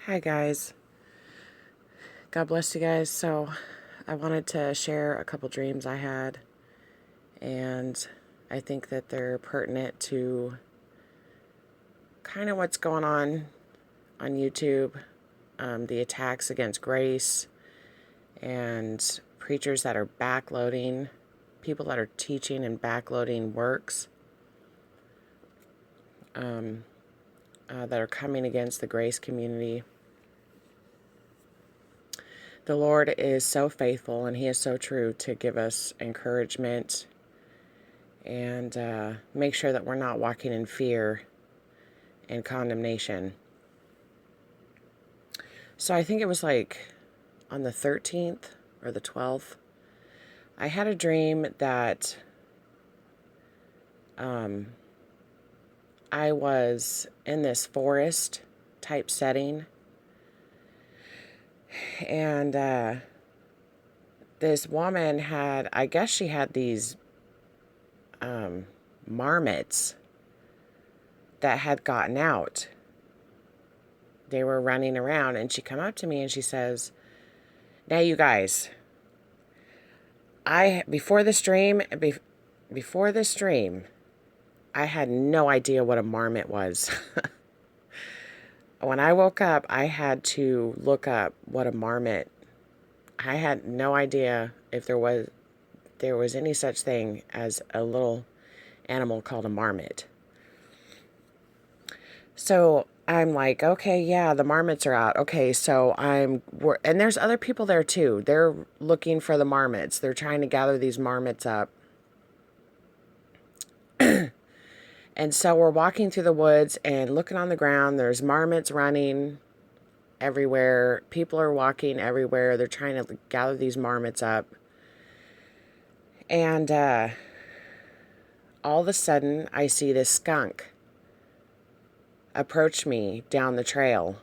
Hi guys. God bless you guys. So, I wanted to share a couple dreams I had, and I think that they're pertinent to kind of what's going on YouTube, the attacks against grace, and preachers that are backloading, people that are teaching and backloading works that are coming against the grace community. The Lord is so faithful and He is so true to give us encouragement and make sure that we're not walking in fear and condemnation. So I think it was like on the 13th or the 12th, I had a dream that I was in this forest type setting, and this woman had, I guess she had these marmots that had gotten out. They were running around, and she come up to me and she says, "Now you guys, before this dream, I had no idea what a marmot was." When I woke up, I had to look up what a marmot. I had no idea if there was any such thing as a little animal called a marmot. So I'm like, okay, yeah, the marmots are out. Okay, so and there's other people there too. They're looking for the marmots. They're trying to gather these marmots up. And so we're walking through the woods and looking on the ground. There's marmots running everywhere. People are walking everywhere. They're trying to gather these marmots up. And all of a sudden, I see this skunk approach me down the trail.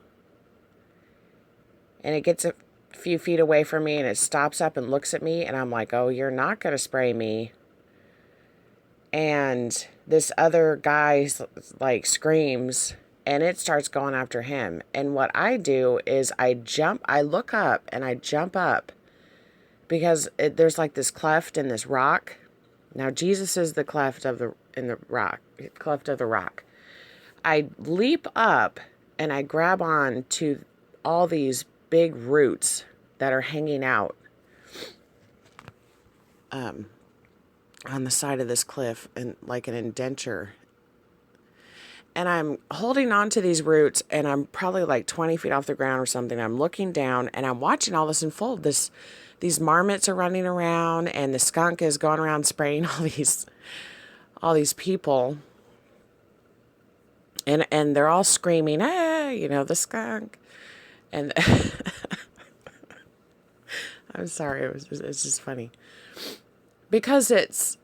And it gets a few feet away from me and it stops up and looks at me. And I'm like, oh, you're not going to spray me. And this other guy like screams and it starts going after him. And what I do is I look up and I jump up because there's like this cleft in this rock. Now Jesus is the cleft of the rock. I leap up and I grab on to all these big roots that are hanging out on the side of this cliff and like an indenture. And I'm holding on to these roots and I'm probably like 20 feet off the ground or something. I'm looking down and I'm watching all this unfold. These marmots are running around and the skunk is going around spraying all these people. And they're all screaming, "Hey, the skunk." And I'm sorry, it's just funny. Because it's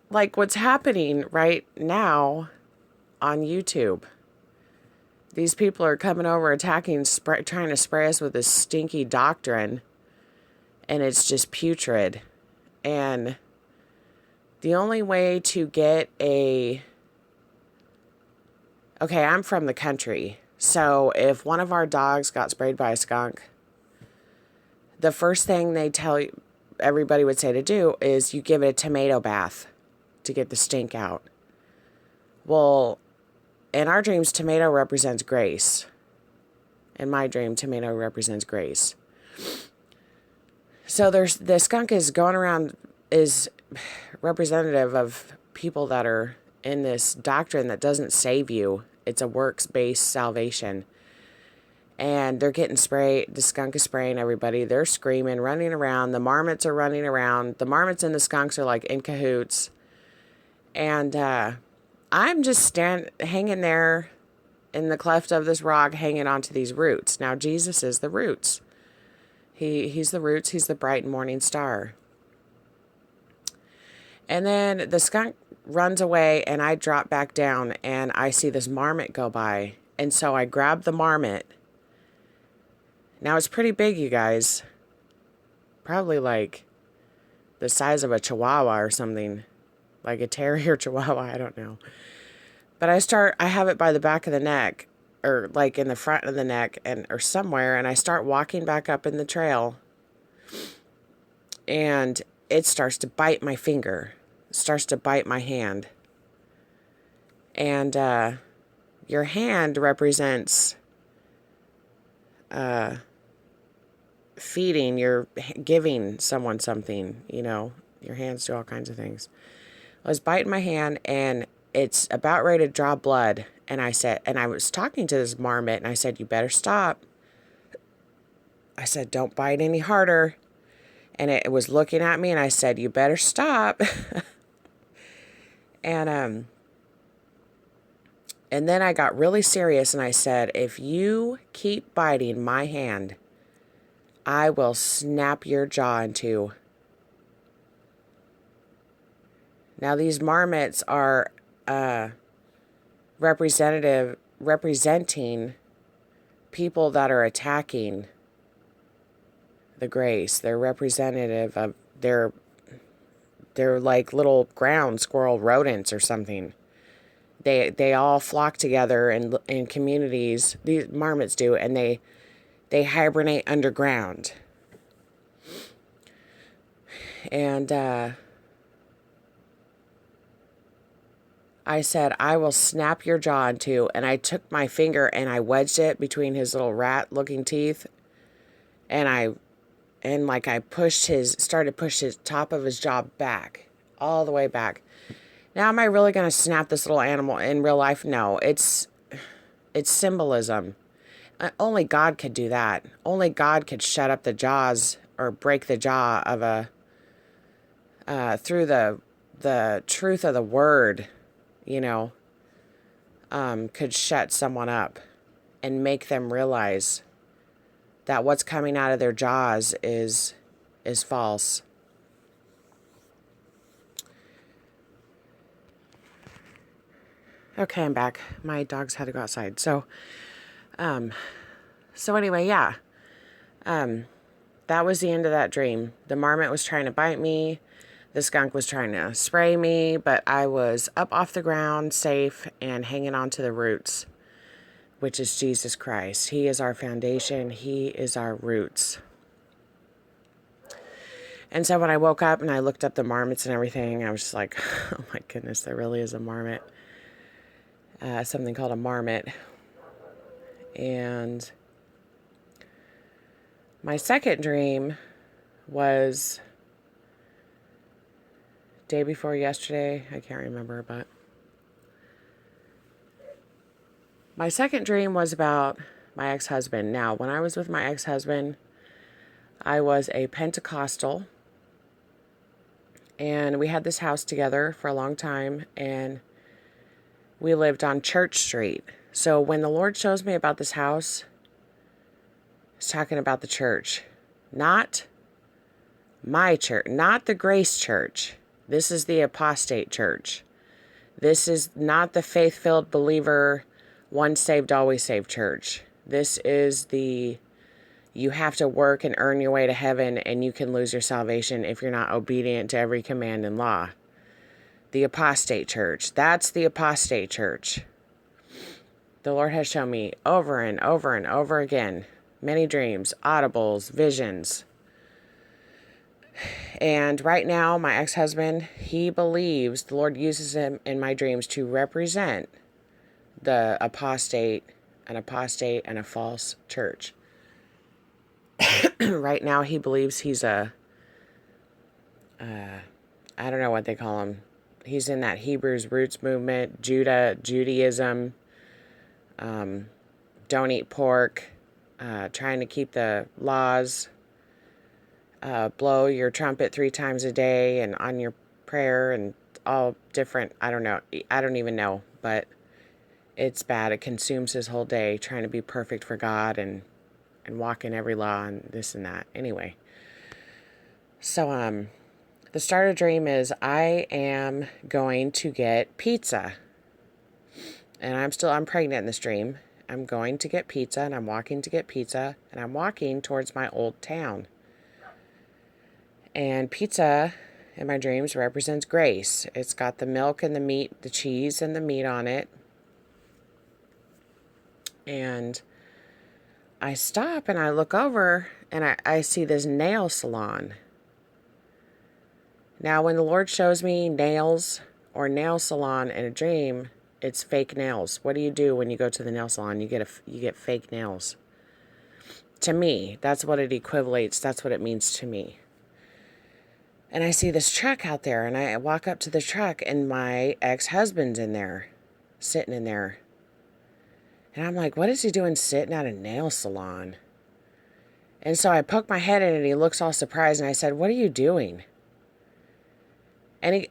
like what's happening right now on YouTube. These people are coming over, attacking, trying to spray us with this stinky doctrine. And it's just putrid. And the only way to get okay, I'm from the country. So if one of our dogs got sprayed by a skunk, the first thing they tell you, everybody would say to do is you give it a tomato bath to get the stink out. Well, in our dreams, tomato represents grace. In my dream, tomato represents grace. So the skunk is going around, is representative of people that are in this doctrine that doesn't save you. It's a works-based salvation. And they're getting sprayed. The skunk is spraying everybody. They're screaming, running around. The marmots are running around. The marmots and the skunks are like in cahoots. And I'm just hanging there in the cleft of this rock, hanging onto these roots. Now, Jesus is the roots. He's the roots. He's the bright and morning star. And then the skunk runs away, and I drop back down, and I see this marmot go by. And so I grab the marmot. Now, it's pretty big, you guys. Probably like the size of a chihuahua or something. Like a terrier chihuahua, I don't know. But I have it by the back of the neck, or like in the front of the neck or somewhere, and I start walking back up in the trail, and it starts to bite my finger, starts to bite my hand. And your hand represents feeding, you're giving someone something, your hands do all kinds of things. I was biting my hand, and it's about ready to draw blood. And I was talking to this marmot, and I said, you better stop. I said, don't bite any harder. And it was looking at me, and I said, you better stop. And then I got really serious, and I said, if you keep biting my hand, I will snap your jaw in two. Now, these marmots are representing people that are attacking the grace. They're representative of they're like little ground squirrel rodents or something. They all flock together in communities. These marmots do, and they hibernate underground. And I said, I will snap your jaw in two. And I took my finger and I wedged it between his little rat-looking teeth. And I started to push his top of his jaw back, all the way back. Now, am I really going to snap this little animal in real life? No, it's symbolism. Only God could do that. Only God could shut up the jaws or break the jaw of through the truth of the word, could shut someone up and make them realize that what's coming out of their jaws is false. Okay, I'm back. My dogs had to go outside. So anyway, yeah. That was the end of that dream. The marmot was trying to bite me. The skunk was trying to spray me, but I was up off the ground, safe, and hanging on to the roots, which is Jesus Christ. He is our foundation. He is our roots. And so when I woke up and I looked up the marmots and everything, I was just like, oh my goodness, there really is a marmot. Something called a marmot. And my second dream was day before yesterday. I can't remember, but my second dream was about my ex-husband. Now, when I was with my ex-husband, I was a Pentecostal, and we had this house together for a long time, and we lived on Church Street. So when the Lord shows me about this house, He's talking about the church, not my church, not the Grace Church. This is the apostate church. This is not the faith-filled believer, once saved, always saved church. This is you have to work and earn your way to heaven, and you can lose your salvation if you're not obedient to every command and law. The apostate church. That's the apostate church. The Lord has shown me over and over and over again, many dreams, audibles, visions. And right now, my ex-husband, he believes the Lord uses him in my dreams to represent the apostate, and a false church. Right now, he believes he's I don't know what they call him. He's in that Hebrews roots movement, Judaism, don't eat pork, trying to keep the laws, blow your trumpet 3 times a day and on your prayer, and all different, I don't even know, but it's bad. It consumes his whole day trying to be perfect for God and walk in every law and this and that. Anyway, so the starter dream is I am going to get pizza. And I'm pregnant in this dream. I'm going to get pizza, and I'm walking to get pizza, and I'm walking towards my old town. And pizza in my dreams represents grace. It's got the milk and the meat, the cheese and the meat on it. And I stop and I look over and I see this nail salon. Now, when the Lord shows me nails or nail salon in a dream, it's fake nails. What do you do when you go to the nail salon? You get fake nails. To me, that's what it equivalates. That's what it means to me. And I see this truck out there, and I walk up to the truck, and my ex-husband's in there, sitting in there. And I'm like, what is he doing sitting at a nail salon? And so I poke my head in, and he looks all surprised, and I said, what are you doing? And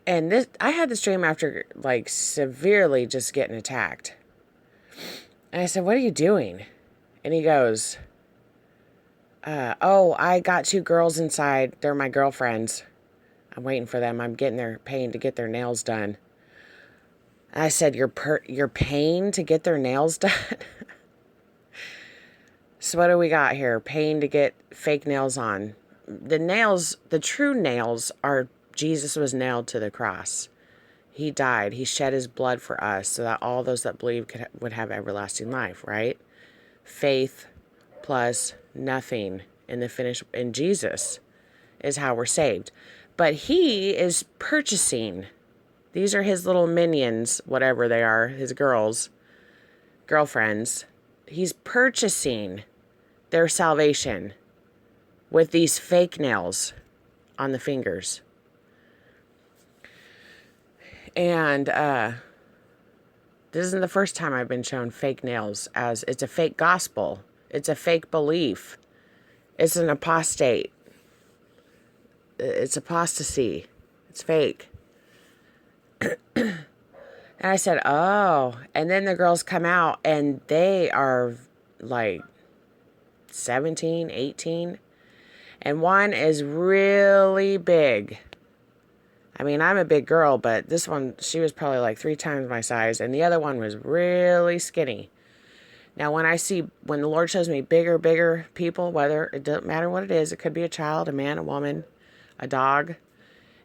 I had this dream after, like, severely just getting attacked. And I said, what are you doing? And he goes, I got 2 girls inside. They're my girlfriends. I'm waiting for them. I'm getting their paying to get their nails done. I said, you're paying to get their nails done? So what do we got here? Paying to get fake nails on. The true nails are Jesus was nailed to the cross. He died. He shed his blood for us so that all those that believe would have everlasting life, right? Faith plus nothing in Jesus is how we're saved. But he is purchasing. These are his little minions, whatever they are, his girlfriends. He's purchasing their salvation with these fake nails on the fingers. And this isn't the first time I've been shown fake nails as it's a fake gospel. It's a fake belief. It's an apostate. It's apostasy. It's fake. And I said, oh. And then the girls come out and they are like 17, 18. And one is really big. I mean, I'm a big girl, but this one, she was probably like 3 times my size. And the other one was really skinny. Now, when the Lord shows me bigger people, whether it doesn't matter what it is, it could be a child, a man, a woman, a dog.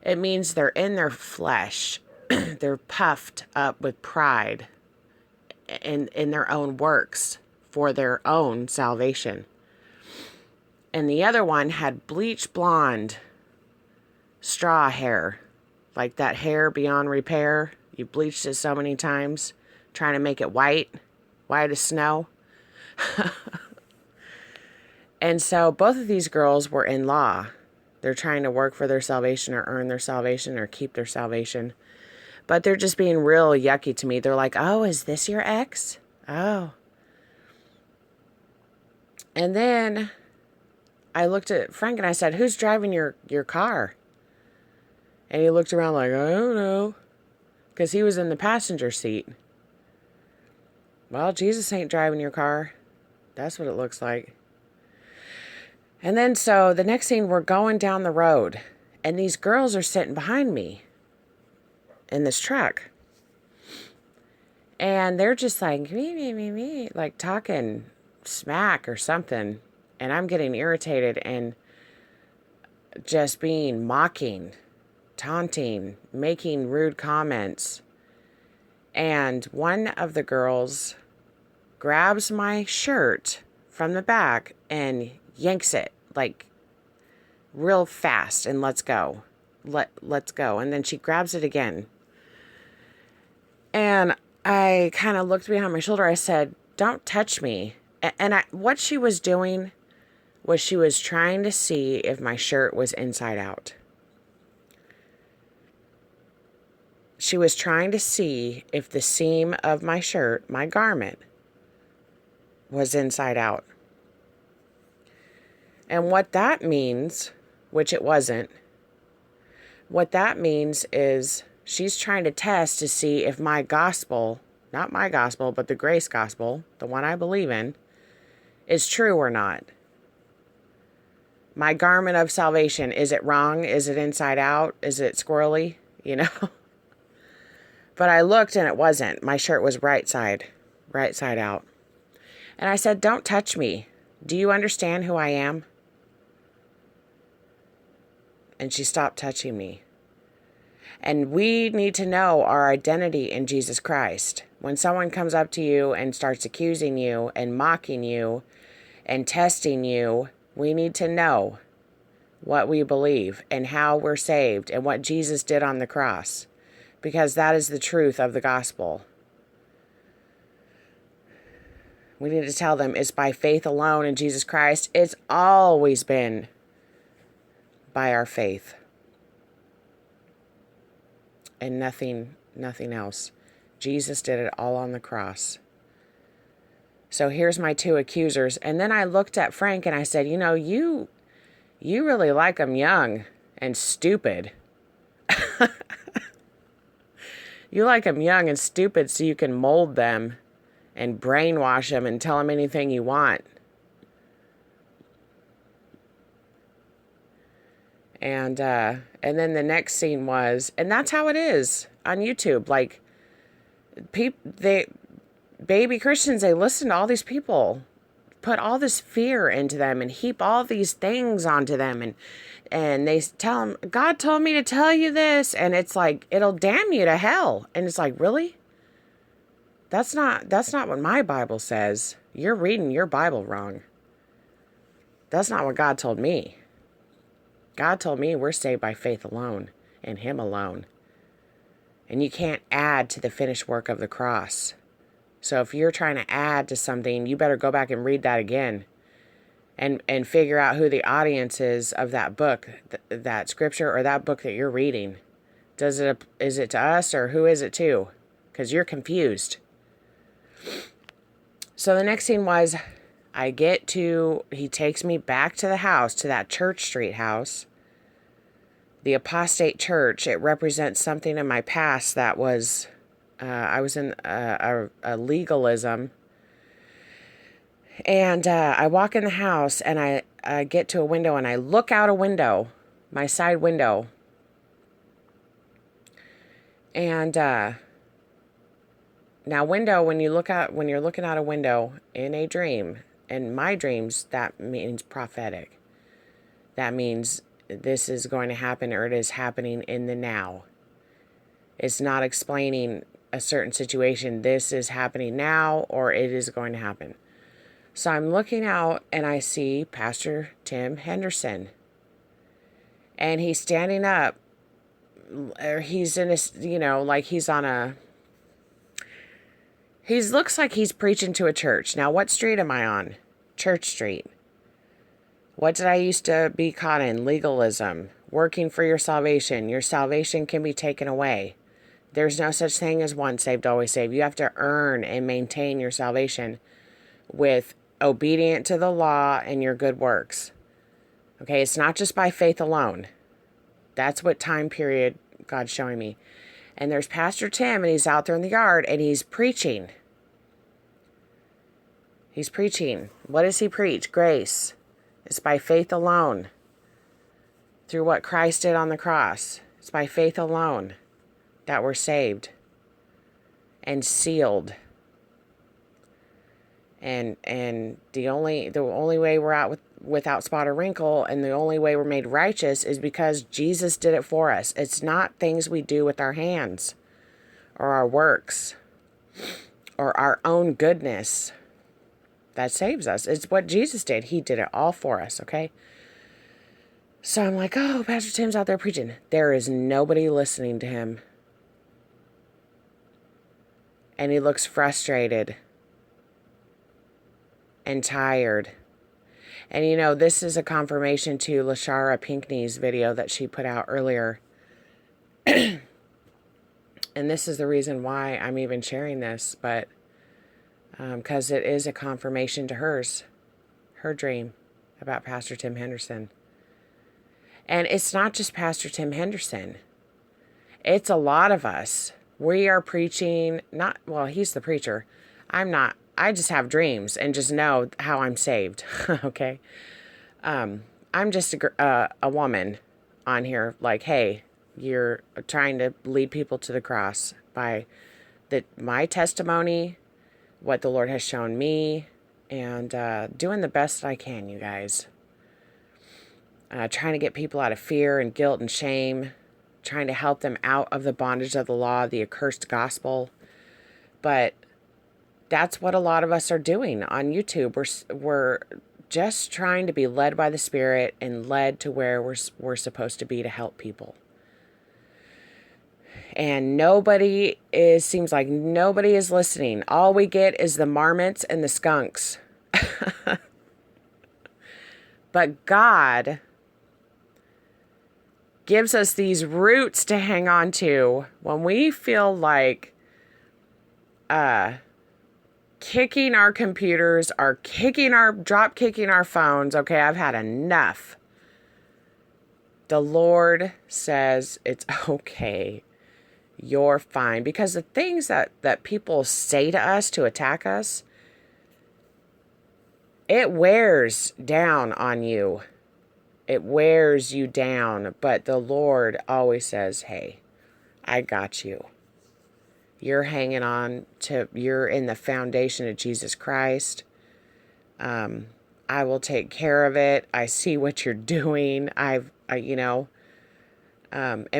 It means they're in their flesh. They're puffed up with pride in their own works for their own salvation. And the other one had bleach blonde straw hair. Like that hair beyond repair. You bleached it so many times, trying to make it white as snow. And so both of these girls were in law. They're trying to work for their salvation or earn their salvation or keep their salvation. But they're just being real yucky to me. They're like, oh, is this your ex? Oh. And then I looked at Frank and I said, who's driving your car? And he looked around like, I don't know. Because he was in the passenger seat. Well, Jesus ain't driving your car. That's what it looks like. And then so the next scene, we're going down the road. And these girls are sitting behind me in this truck. And they're just like, me, like talking smack or something. And I'm getting irritated and just being mocking, taunting, making rude comments. And one of the girls grabs my shirt from the back and yanks it like real fast and let's go. Let's go. And then she grabs it again. And I kind of looked behind my shoulder. I said, don't touch me. And what she was doing was she was trying to see if my shirt was inside out. She was trying to see if the seam of my shirt, my garment, was inside out. And what that means, which it wasn't, what that means is she's trying to test to see if my gospel, not my gospel, but the grace gospel, the one I believe in, is true or not. My garment of salvation, is it wrong? Is it inside out? Is it squirrely? You know? But I looked and it wasn't. My shirt was right side out. And I said, don't touch me. Do you understand who I am? And she stopped touching me. And we need to know our identity in Jesus Christ. When someone comes up to you and starts accusing you and mocking you and testing you, we need to know what we believe and how we're saved and what Jesus did on the cross, because that is the truth of the gospel. We need to tell them it's by faith alone in Jesus Christ. It's always been by our faith and nothing else. Jesus did it all on the cross. So here's my two accusers. And then I looked at Frank and I said, you really like them young and stupid. You like them young and stupid so you can mold them and brainwash them and tell them anything you want. And then the next scene was, and that's how it is on YouTube. Like, baby Christians, they listen to all these people, put all this fear into them and heap all these things onto them. And they tell them, God told me to tell you this. And it's like, it'll damn you to hell. And it's like, really? That's not what my Bible says. You're reading your Bible wrong. That's not what God told me. God told me we're saved by faith alone in Him alone. And you can't add to the finished work of the cross. So if you're trying to add to something, you better go back and read that again and figure out who the audience is of that book, that scripture, or that book that you're reading. Is it to us, or who is it to? Because you're confused. So the next scene was, he takes me back to the house, to that Church Street house, the apostate church. It represents something in my past that was, I was in a legalism. And I walk in the house and I get to a window and I look out a window, my side window. And now window, when you're looking out a window in a dream, in my dreams, that means prophetic. That means this is going to happen, or it is happening in the now. It's not explaining a certain situation. This is happening now, or it is going to happen. So I'm looking out and I see Pastor Tim Henderson. And he's standing up, or he's in a, like he's on a, looks like he's preaching to a church. Now, what street am I on? Church Street. What did I used to be caught in? Legalism. Working for your salvation. Your salvation can be taken away. There's no such thing as once saved, always saved. You have to earn and maintain your salvation with obedient to the law and your good works. Okay, it's not just by faith alone. That's what time period God's showing me. And there's Pastor Tim, and he's out there in the yard, and he's preaching. He's preaching. What does he preach? Grace. It's by faith alone. Through what Christ did on the cross. It's by faith alone that we're saved and sealed. And the only way we're out without spot or wrinkle, and the only way we're made righteous, is because Jesus did it for us. It's not things we do with our hands or our works or our own goodness that saves us. It's what Jesus did. He did it all for us, okay? So I'm like, oh, Pastor Tim's out there preaching. There is nobody listening to him. And he looks frustrated and tired. And this is a confirmation to Lashara Pinckney's video that she put out earlier. And this is the reason why I'm even sharing this, but because it is a confirmation to her dream about Pastor Tim Henderson. And it's not just Pastor Tim Henderson. It's a lot of us. We are preaching, he's the preacher. I'm not. I just have dreams and just know how I'm saved, okay? I'm just a woman on here, like, hey, you're trying to lead people to the cross by my testimony, what the Lord has shown me, and doing the best I can, you guys. Trying to get people out of fear and guilt and shame trying to help them out of the bondage of the law, the accursed gospel. But that's what a lot of us are doing on YouTube. We're just trying to be led by the Spirit and led to where we're supposed to be to help people. And seems like nobody is listening. All we get is the Marmots and the Skunks. But God gives us these roots to hang on to when we feel like kicking our computers, drop kicking our phones. Okay, I've had enough. The Lord says it's okay. You're fine. Because the things that people say to us to attack us, it wears down on you. It wears you down. But the Lord always says, hey, I got you. You're hanging on you're in the foundation of Jesus Christ. I will take care of it. I see what you're doing. And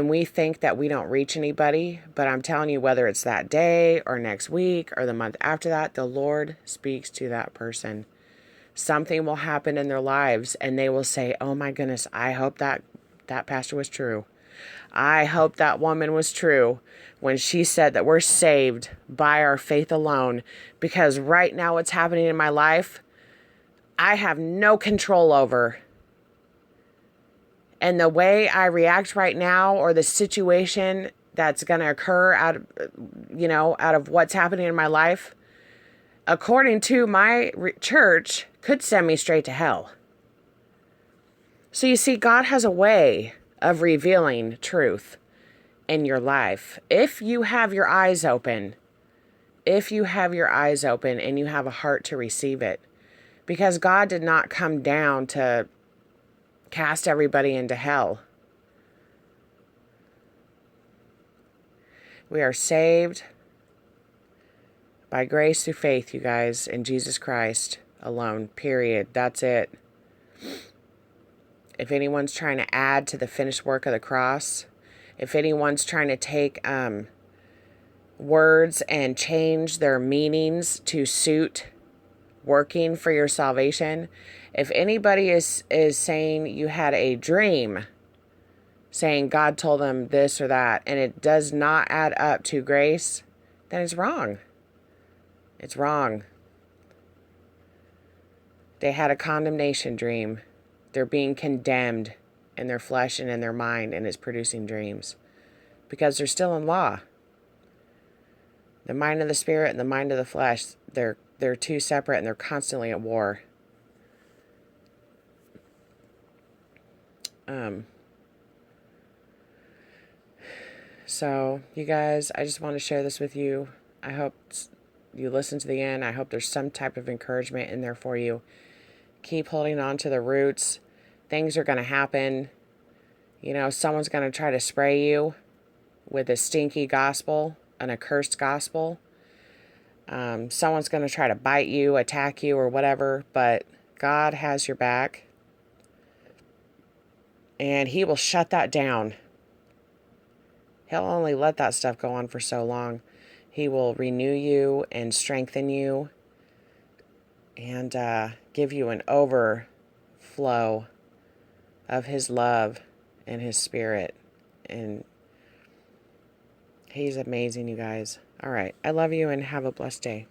we think that we don't reach anybody, but I'm telling you, whether it's that day or next week or the month after that, the Lord speaks to that person. Something will happen in their lives and they will say, oh my goodness, I hope that pastor was true. I hope that woman was true when she said that we're saved by our faith alone, because right now what's happening in my life, I have no control over. And the way I react right now, or the situation that's going to occur out of what's happening in my life, according to my church, could send me straight to hell. So you see, God has a way of revealing truth in your life. If you have your eyes open, and you have a heart to receive it. Because God did not come down to cast everybody into hell. We are saved by grace through faith, you guys, in Jesus Christ alone, period. That's it. If anyone's trying to add to the finished work of the cross, if anyone's trying to take words and change their meanings to suit working for your salvation, if anybody is saying you had a dream, saying God told them this or that, and it does not add up to grace, then it's wrong. It's wrong. They had a condemnation dream. They're being condemned in their flesh and in their mind, and it's producing dreams because they're still in law. The mind of the spirit and the mind of the flesh, they're two separate, and they're constantly at war. So, you guys, I just want to share this with you. I hope you listen to the end. I hope there's some type of encouragement in there for you. Keep holding on to the roots. Things are going to happen. Someone's going to try to spray you with a stinky gospel, an accursed gospel. Someone's going to try to bite you, attack you, or whatever, but God has your back. And He will shut that down. He'll only let that stuff go on for so long. He will renew you and strengthen you and give you an overflow of His love and His Spirit. And He's amazing, you guys. All right. I love you and have a blessed day.